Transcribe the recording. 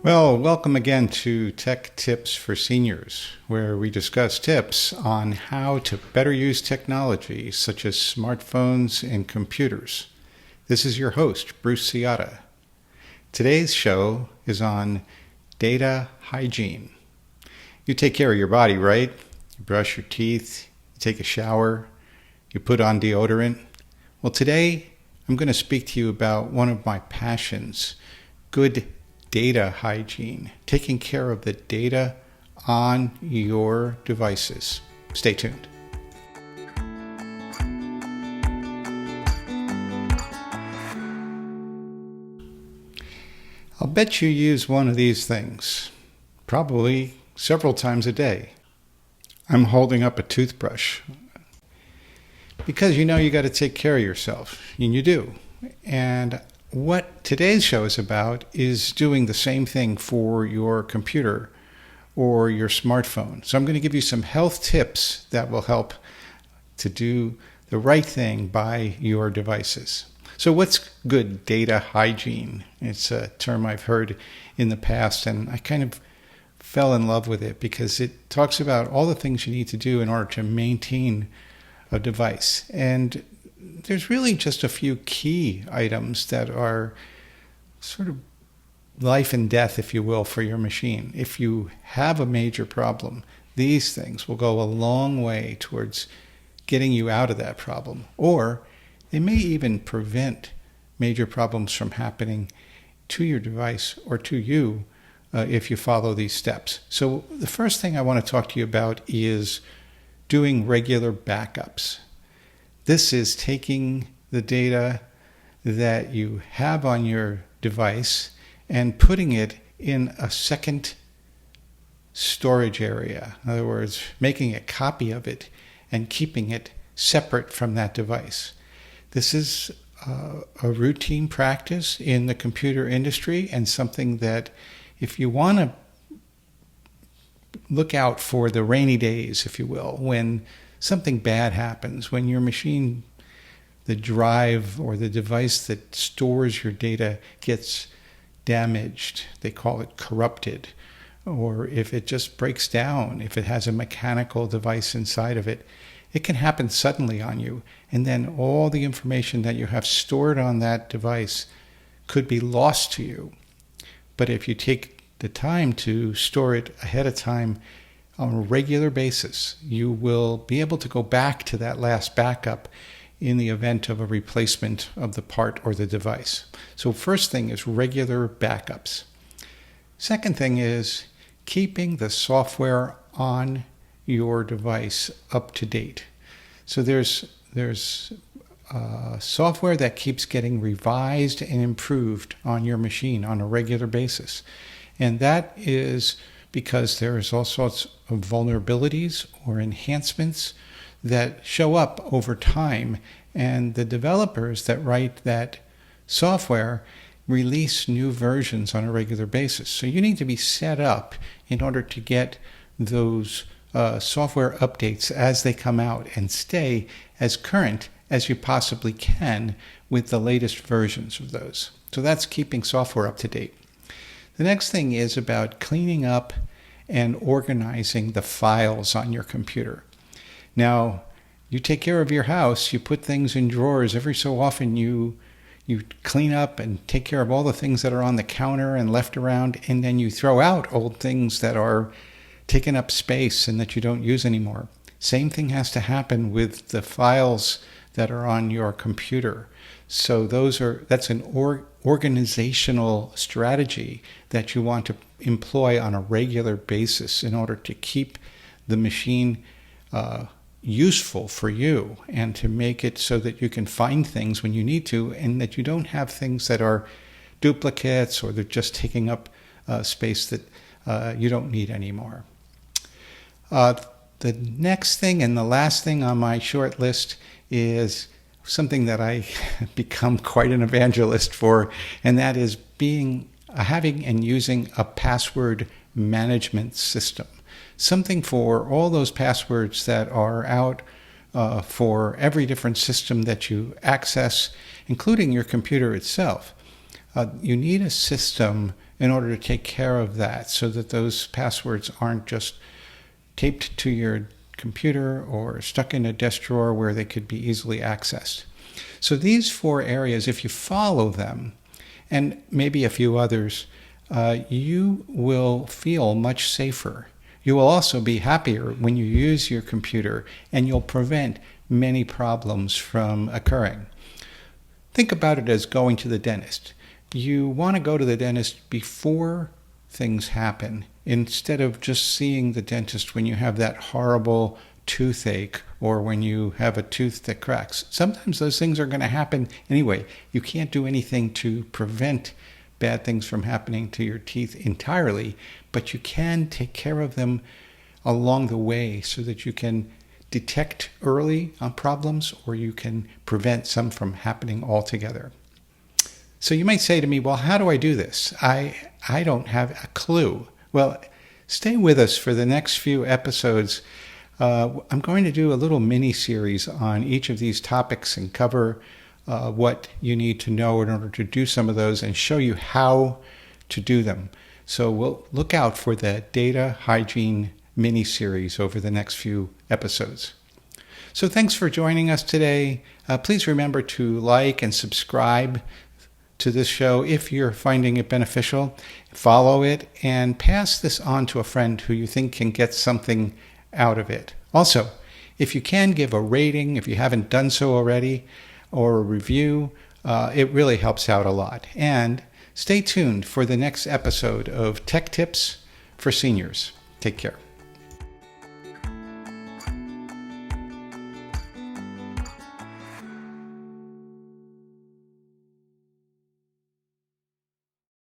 Well, welcome again to Tech Tips for Seniors, where we discuss tips on how to better use technology such as smartphones and computers. This is your host, Bruce Ciotta. Today's show is on data hygiene. You take care of your body, right? You brush your teeth, you take a shower, you put on deodorant. Well, today I'm going to speak to you about one of my passions, good data hygiene, taking care of the data on your devices. Stay tuned. I'll bet you use one of these things, probably several times a day. I'm holding up a toothbrush because you got to take care of yourself, and you do. And what today's show is about is doing the same thing for your computer or your smartphone. So I'm going to give you some health tips that will help to do the right thing by your devices. So what's good data hygiene? It's a term I've heard in the past, and I kind of fell in love with it because it talks about all the things you need to do in order to maintain a device. And there's really just a few key items that are sort of life and death, if you will, for your machine. If you have a major problem, these things will go a long way towards getting you out of that problem. Or they may even prevent major problems from happening to your device or to you if you follow these steps. So the first thing I want to talk to you about is doing regular backups. This is taking the data that you have on your device and putting it in a second storage area. In other words, making a copy of it and keeping it separate from that device. This is a routine practice in the computer industry and something that if you want to look out for the rainy days, if you will, when something bad happens, when your machine, the drive or the device that stores your data gets damaged, they call it corrupted, or if it just breaks down, if it has a mechanical device inside of it, it can happen suddenly on you. And then all the information that you have stored on that device could be lost to you. But if you take the time to store it ahead of time, on a regular basis, you will be able to go back to that last backup in the event of a replacement of the part or the device. So first thing is regular backups. Second thing is keeping the software on your device up to date. So there's software that keeps getting revised and improved on your machine on a regular basis. And that is because there's all sorts of vulnerabilities or enhancements that show up over time. And the developers that write that software release new versions on a regular basis. So you need to be set up in order to get those software updates as they come out and stay as current as you possibly can with the latest versions of those. So that's keeping software up to date. The next thing is about cleaning up and organizing the files on your computer. Now, you take care of your house, you put things in drawers. Every so often you clean up and take care of all the things that are on the counter and left around, and then you throw out old things that are taking up space and that you don't use anymore. Same thing has to happen with the files that are on your computer. So that's an organizational strategy that you want to employ on a regular basis in order to keep the machine useful for you and to make it so that you can find things when you need to and that you don't have things that are duplicates or they're just taking up space that you don't need anymore. The next thing and the last thing on my short list is something that I have become quite an evangelist for, and that is having and using a password management system. Something for all those passwords that are out for every different system that you access, including your computer itself. You need a system in order to take care of that so that those passwords aren't just taped to your computer or stuck in a desk drawer where they could be easily accessed. So these 4 areas, if you follow them, and maybe a few others, you will feel much safer. You will also be happier when you use your computer, and you'll prevent many problems from occurring. Think about it as going to the dentist. You want to go to the dentist before things happen, instead of just seeing the dentist when you have that horrible toothache or when you have a tooth that cracks. Sometimes those things are going to happen anyway. You can't do anything to prevent bad things from happening to your teeth entirely, but you can take care of them along the way so that you can detect early problems, or you can prevent some from happening altogether. So you might say to me, well, how do I do this? I don't have a clue. Well, stay with us for the next few episodes. I'm going to do a little mini-series on each of these topics and cover what you need to know in order to do some of those and show you how to do them. So we'll look out for the data hygiene mini-series over the next few episodes. So thanks for joining us today. Please remember to like and subscribe to this show if you're finding it beneficial. Follow it and pass this on to a friend who you think can get something out of it. Also, if you can give a rating, if you haven't done so already, or a review, it really helps out a lot. And stay tuned for the next episode of Tech Tips for Seniors. Take care.